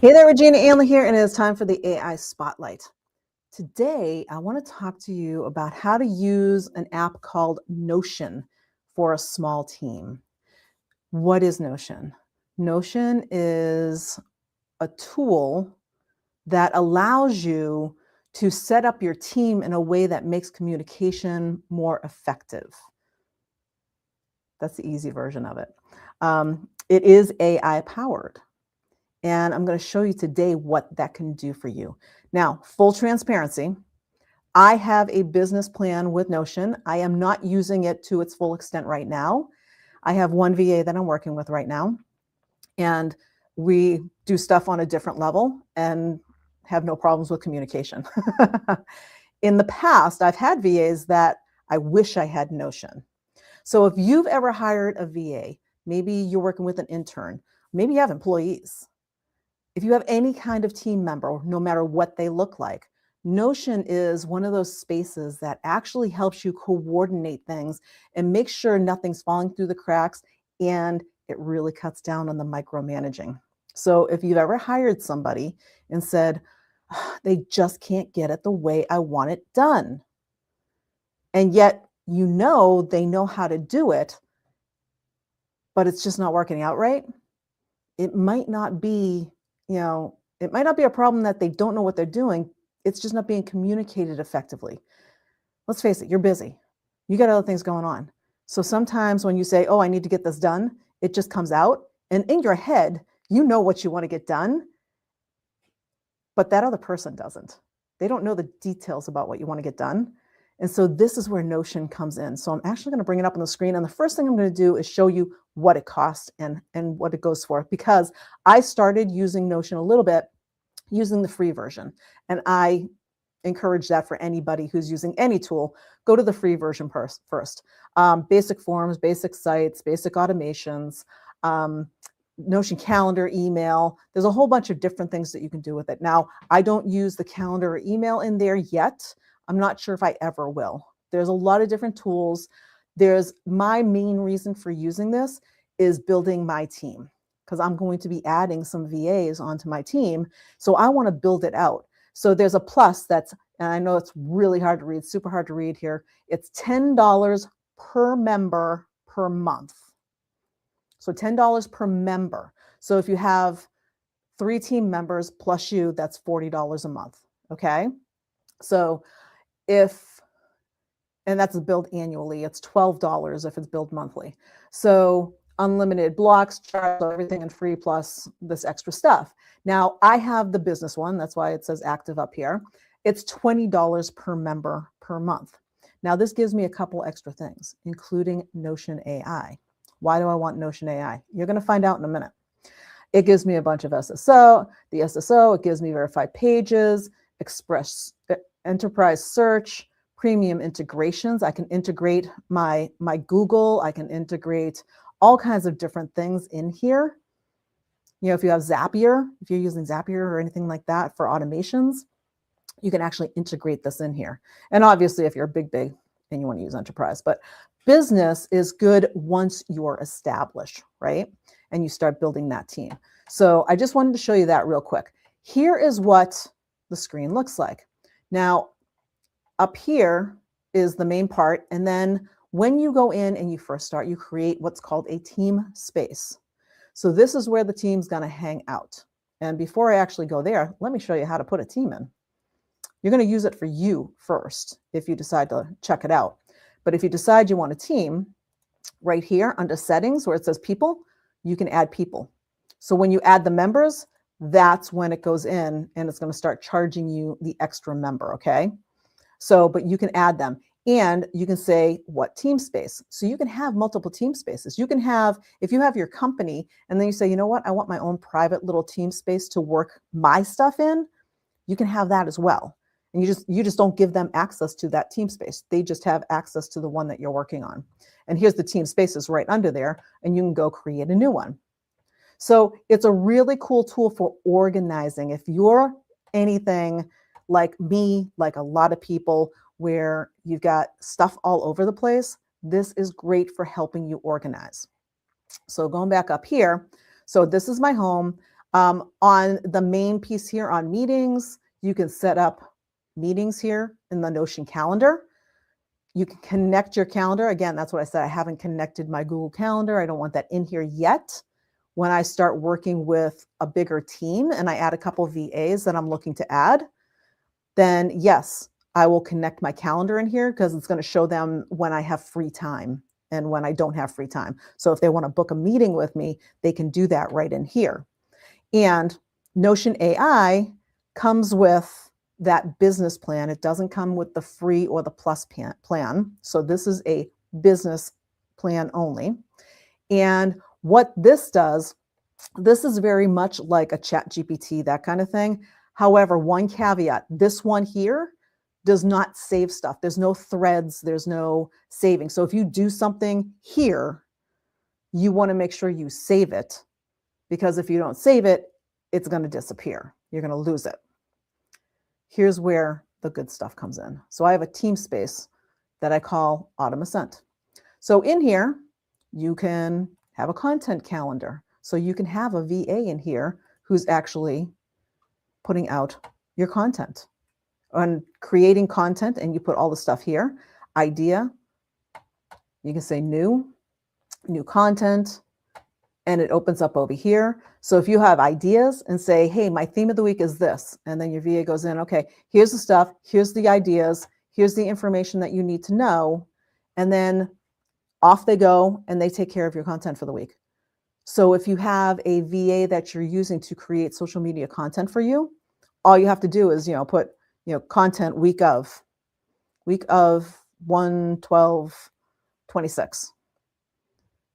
Hey there, Regina Anley here, and it is time for the AI Spotlight. Today, I want to talk to you about how to use an app called Notion for a small team. What is Notion? Notion is a tool that allows you to set up your team in a way that makes communication more effective. That's the easy version of it. It is AI powered. And I'm going to show you today what that can do for you. Now, full transparency, I have a business plan with Notion. I am not using it to its full extent right now. I have one VA that I'm working with right now, and we do stuff on a different level and have no problems with communication. In the past, I've had VAs that I wish I had Notion. So if you've ever hired a VA, maybe you're working with an intern, maybe you have employees. If you have any kind of team member, no matter what they look like, Notion is one of those spaces that actually helps you coordinate things and make sure nothing's falling through the cracks, and it really cuts down on the micromanaging. So if you've ever hired somebody and said, they just can't get it the way I want it done, and yet you know they know how to do it, but it's just not working out right, it might not be it might not be a problem that they don't know what they're doing. It's just not being communicated effectively. Let's face it, you're busy. You got other things going on. So sometimes when you say, oh, I need to get this done, it just comes out. And in your head, you know what you want to get done, but that other person doesn't. They don't know the details about what you want to get done. And so this is where Notion comes in. So I'm actually going to bring it up on the screen. And the first thing I'm going to do is show you what it costs and what it goes for, because I started using Notion a little bit using the free version. And I encourage that for anybody who's using any tool, go to the free version first. Basic forms, basic sites, basic automations, Notion calendar, email. There's a whole bunch of different things that you can do with it. Now, I don't use the calendar or email in there yet. I'm not sure if I ever will. There's a lot of different tools. My main reason for using this is building my team, because I'm going to be adding some VAs onto my team. So I want to build it out. So there's a plus and I know it's really hard to read, super hard to read here. It's $10 per member per month. So $10 per member. So if you have 3 team members plus you, that's $40 a month. Okay. So and that's billed annually, it's $12 if it's billed monthly. So unlimited blocks, charts, everything in free plus this extra stuff. Now I have the business one, that's why it says active up here. It's $20 per member per month. Now this gives me a couple extra things, including Notion AI. Why do I want Notion AI? You're going to find out in a minute. It gives me a bunch of SSO, it gives me verified pages, Express enterprise search, premium integrations. I can integrate my Google. I can integrate all kinds of different things in here. If you have Zapier, if you're using Zapier or anything like that for automations, you can actually integrate this in here. And obviously, if you're big, and you want to use enterprise, but business is good once you're established, right? And you start building that team. So I just wanted to show you that real quick. Here is what the screen looks like. Now, up here is the main part. And then when you go in and you first start, you create what's called a team space. So this is where the team's going to hang out. And before I actually go there, let me show you how to put a team in. You're going to use it for you first if you decide to check it out. But if you decide you want a team, right here under settings where it says people, you can add people. So when you add the members, that's when it goes in and it's going to start charging you the extra member, okay? So, but you can add them. And you can say what team space. So you can have multiple team spaces. You can have, if you have your company and then you say, you know what, I want my own private little team space to work my stuff in, you can have that as well. And you just don't give them access to that team space. They just have access to the one that you're working on. And here's the team spaces right under there, and you can go create a new one. So it's a really cool tool for organizing. If you're anything like me, like a lot of people, where you've got stuff all over the place, this is great for helping you organize. So going back up here, so this is my home. On the main piece here on meetings, you can set up meetings here in the Notion calendar. You can connect your calendar. Again, that's what I said. I haven't connected my Google Calendar. I don't want that in here yet. When I start working with a bigger team and I add a couple of VAs that I'm looking to add, then yes, I will connect my calendar in here because it's going to show them when I have free time and when I don't have free time. So if they want to book a meeting with me, they can do that right in here. And Notion AI comes with that business plan. It doesn't come with the free or the plus plan. So this is a business plan only. And what this does, this is very much like a ChatGPT, that kind of thing. However, one caveat, this one here does not save stuff. There's no threads, there's no saving. So if you do something here, you want to make sure you save it, because if you don't save it, it's going to disappear. You're going to lose it. Here's where the good stuff comes in. So I have a team space that I call Autumn Ascent. So in here, you can have a content calendar. So you can have a VA in here who's actually putting out your content and creating content, and you put all the stuff here. Idea, you can say new content, and it opens up over here. So if you have ideas and say, hey, my theme of the week is this, and then your VA goes in, okay, here's the stuff, here's the ideas, here's the information that you need to know, and then off they go and they take care of your content for the week. So if you have a VA that you're using to create social media content for you, all you have to do is, put, content week of 1/12/26,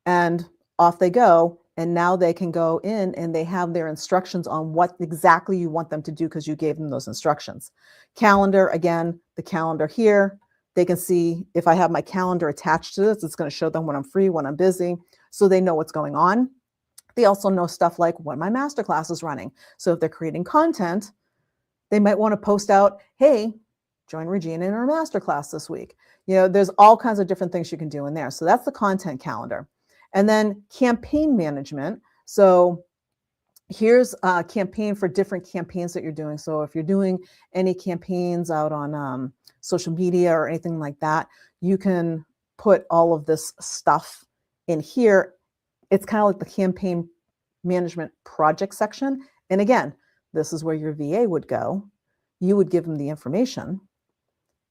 and off they go. And now they can go in and they have their instructions on what exactly you want them to do because you gave them those instructions. Calendar, again, the calendar here, they can see if I have my calendar attached to this, it's going to show them when I'm free, when I'm busy, so they know what's going on. They also know stuff like when my masterclass is running. So if they're creating content, they might want to post out, hey, join Regina in our masterclass this week. There's all kinds of different things you can do in there. So that's the content calendar. And then campaign management. So here's a campaign for different campaigns that you're doing. So if you're doing any campaigns out on social media or anything like that, you can put all of this stuff in here. It's kind of like the campaign management project section. And again, this is where your VA would go. You would give them the information.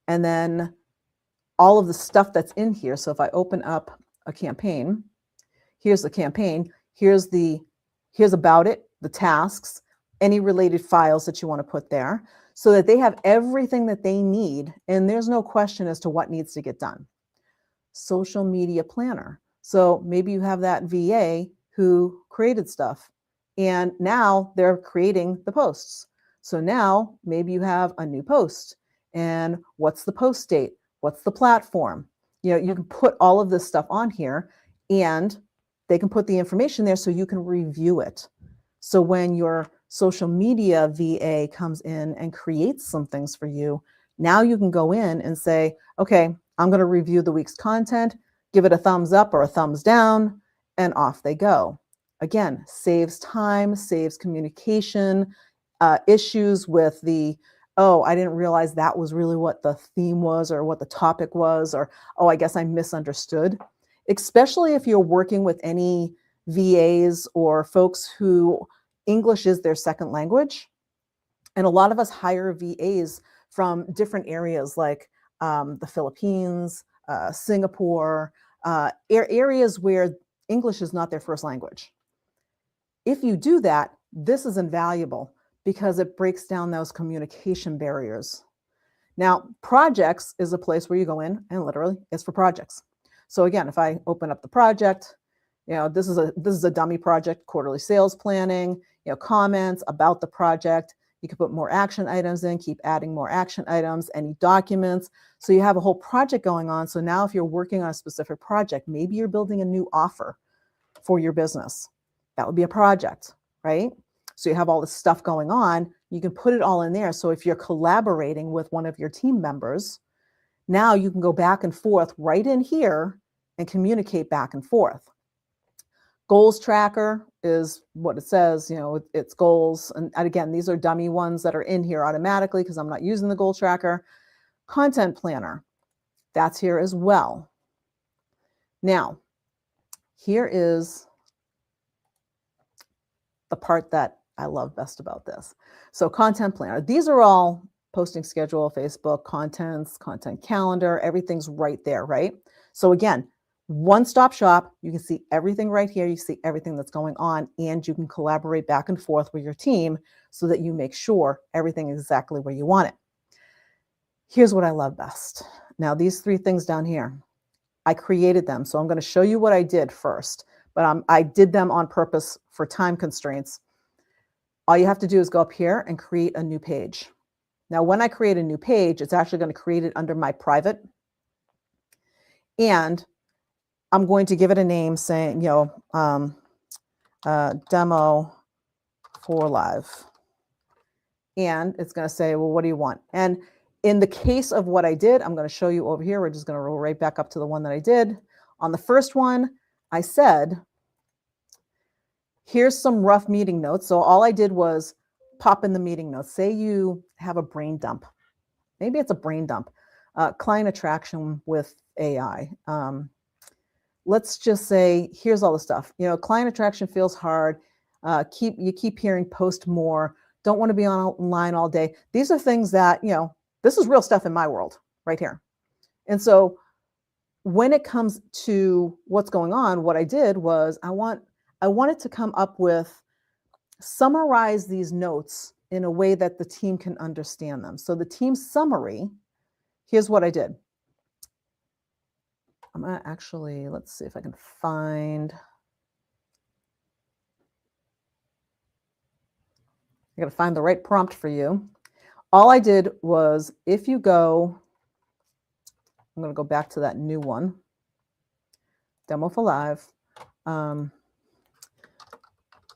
And then all of the stuff that's in here. So if I open up a campaign, here's the campaign, here's about it, the tasks, any related files that you want to put there, so that they have everything that they need. And there's no question as to what needs to get done. Social media planner. So maybe you have that VA who created stuff and now they're creating the posts. So now maybe you have a new post, and what's the post date? What's the platform? You can put all of this stuff on here, and they can put the information there so you can review it. So when your social media VA comes in and creates some things for you, now you can go in and say, okay, I'm going to review the week's content, give it a thumbs up or a thumbs down, and off they go. Again, saves time, saves communication, issues with I didn't realize that was really what the theme was or what the topic was, or, I guess I misunderstood. Especially if you're working with any VAs or folks who English is their second language. And a lot of us hire VAs from different areas like the Philippines, Singapore, areas where English is not their first language. If you do that, this is invaluable because it breaks down those communication barriers. Now, projects is a place where you go in and literally it's for projects. So again, if I open up the project, this is a dummy project, quarterly sales planning, comments about the project. You can put more action items in, keep adding more action items, any documents. So you have a whole project going on. So now if you're working on a specific project, maybe you're building a new offer for your business. That would be a project, right? So you have all this stuff going on. You can put it all in there. So if you're collaborating with one of your team members, now you can go back and forth right in here and communicate back and forth. Goals tracker is what it says, it's goals. And again, these are dummy ones that are in here automatically because I'm not using the goal tracker. Content planner, that's here as well. Now, here is the part that I love best about this. So content planner, these are all posting schedule, Facebook, contents, content calendar, everything's right there, right? So again, one-stop shop, you can see everything right here. You see everything that's going on, and you can collaborate back and forth with your team so that you make sure everything is exactly where you want it. Here's what I love best. Now, these 3 things down here, I created them. So I'm going to show you what I did first, but I did them on purpose for time constraints. All you have to do is go up here and create a new page. Now, when I create a new page, it's actually going to create it under my private. And I'm going to give it a name saying, demo for live. And it's going to say, well, what do you want? And in the case of what I did, I'm going to show you over here. We're just going to roll right back up to the one that I did. On the first one, I said, here's some rough meeting notes. So all I did was pop in the meeting notes. Say you have a brain dump. Maybe it's a brain dump. Client attraction with AI. Let's just say, here's all the stuff. Client attraction feels hard. You keep hearing post more. Don't want to be online all day. These are things that, this is real stuff in my world right here. And so when it comes to what's going on, what I did was I wanted to come up with, summarize these notes in a way that the team can understand them. So the team summary, here's what I did. I'm going to actually, let's see if I can find. I got to find the right prompt for you. All I did was, if you go, I'm going to go back to that new one, demo for live,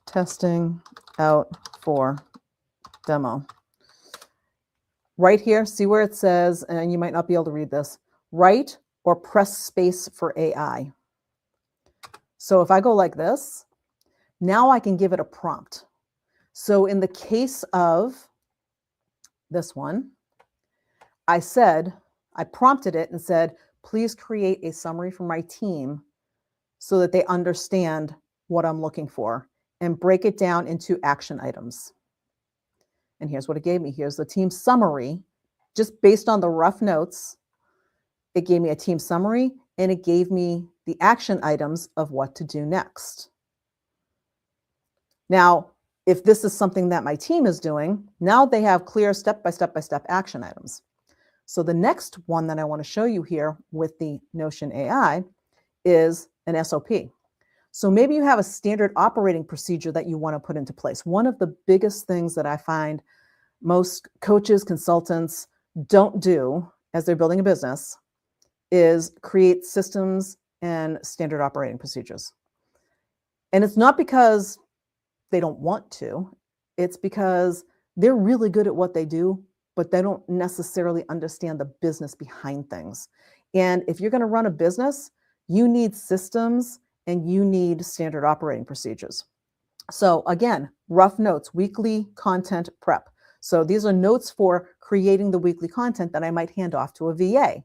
testing out for demo. Right here, see where it says, and you might not be able to read this, write or press space for AI. So if I go like this, now I can give it a prompt. So in the case of this one, I prompted it and said, please create a summary for my team so that they understand what I'm looking for and break it down into action items. And here's what it gave me. Here's the team summary, just based on the rough notes. It gave me a team summary and it gave me the action items of what to do next. Now, if this is something that my team is doing, now they have clear step-by-step action items. So the next one that I want to show you here with the Notion AI is an SOP. So maybe you have a standard operating procedure that you want to put into place. One of the biggest things that I find most coaches, consultants don't do as they're building a business is create systems and standard operating procedures. And it's not because they don't want to, it's because they're really good at what they do, but they don't necessarily understand the business behind things. And if you're going to run a business, you need systems and you need standard operating procedures. So again, rough notes, weekly content prep. So these are notes for creating the weekly content that I might hand off to a VA.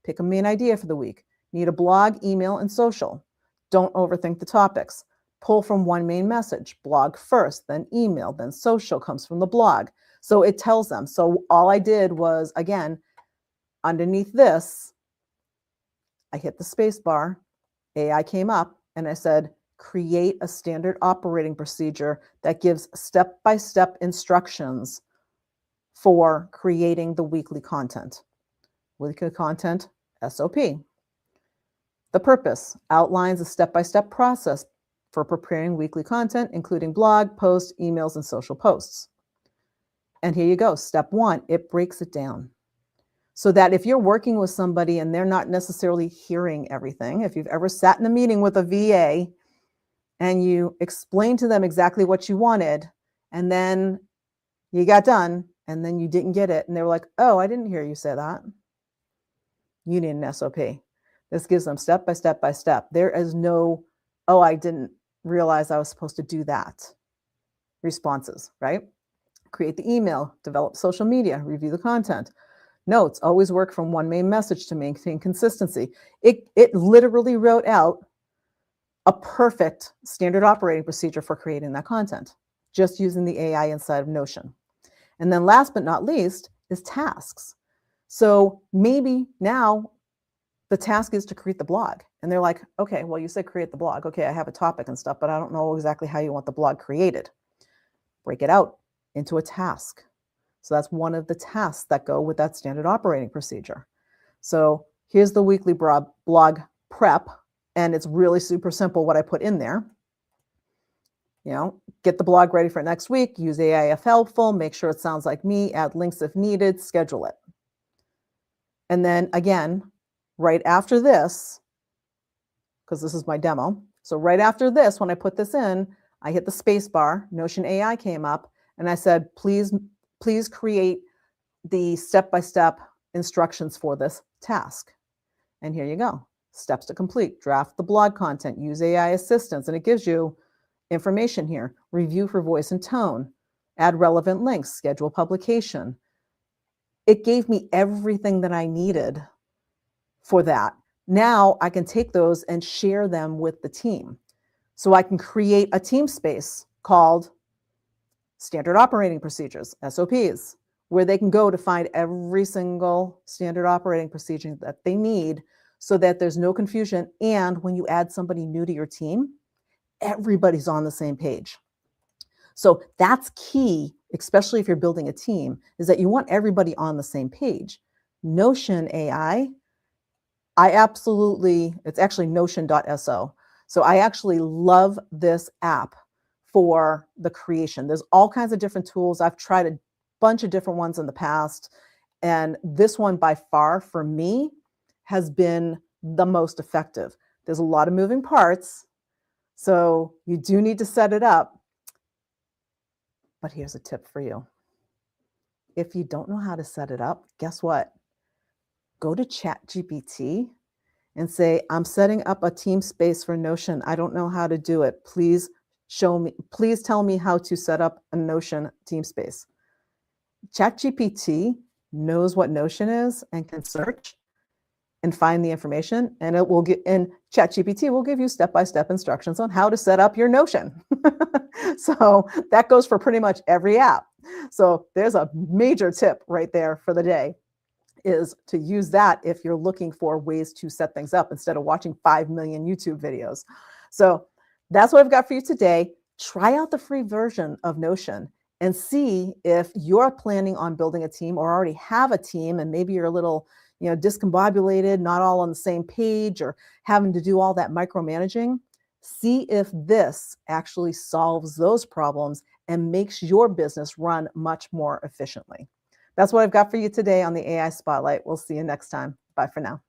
Pick a main idea for the week. Need a blog, email, and social. Don't overthink the topics. Pull from one main message. Blog first, then email, then social comes from the blog. So it tells them. So all I did was, again, underneath this, I hit the space bar, AI came up, and I said, create a standard operating procedure that gives step-by-step instructions for creating the weekly content. Weekly content, SOP. The purpose outlines a step-by-step process for preparing weekly content, including blog, posts, emails, and social posts. And here you go. Step 1, it breaks it down. So that if you're working with somebody and they're not necessarily hearing everything, if you've ever sat in a meeting with a VA and you explained to them exactly what you wanted, and then you got done, and then you didn't get it, and they were like, oh, I didn't hear you say that. You need an SOP. This gives them step by step by step. There is no, oh, I didn't realize I was supposed to do that responses, right? Create the email, develop social media, review the content. Notes, always work from one main message to maintain consistency. It literally wrote out a perfect standard operating procedure for creating that content, just using the AI inside of Notion. And then last but not least is tasks. So maybe now the task is to create the blog. And they're like, okay, well, you said create the blog. Okay, I have a topic and stuff, but I don't know exactly how you want the blog created. Break it out into a task. So that's one of the tasks that go with that standard operating procedure. So here's the weekly blog prep, and it's really super simple what I put in there. You know, get the blog ready for next week, use AI if helpful, make sure it sounds like me, add links if needed, schedule it. And then again, right after this, because this is my demo, so right after this, when I put this in, I hit the space bar, Notion AI came up, and I said, please create the step-by-step instructions for this task. And here you go. Steps to complete. Draft the blog content. Use AI assistance. And it gives you information here. Review for voice and tone. Add relevant links. Schedule publication. It gave me everything that I needed for that. Now I can take those and share them with the team. So I can create a team space called Standard Operating Procedures, SOPs, where they can go to find every single standard operating procedure that they need so that there's no confusion. And when you add somebody new to your team, everybody's on the same page. So that's key, especially if you're building a team, is that you want everybody on the same page. Notion AI, it's actually notion.so. So I actually love this app for the creation. There's all kinds of different tools. I've tried a bunch of different ones in the past. And this one by far for me has been the most effective. There's a lot of moving parts. So you do need to set it up. But here's a tip for you. If you don't know how to set it up, guess what? Go to ChatGPT and say, I'm setting up a team space for Notion. I don't know how to do it. Please tell me how to set up a Notion team space. ChatGPT knows what Notion is and can search and find the information, and ChatGPT will give you step-by-step instructions on how to set up your Notion. So that goes for pretty much every app. So there's a major tip right there for the day, is to use that if you're looking for ways to set things up instead of watching 5 million YouTube videos. So that's what I've got for you today. Try out the free version of Notion and see if you're planning on building a team or already have a team, and maybe you're a little, discombobulated, not all on the same page, or having to do all that micromanaging. See if this actually solves those problems and makes your business run much more efficiently. That's what I've got for you today on the AI Spotlight. We'll see you next time. Bye for now.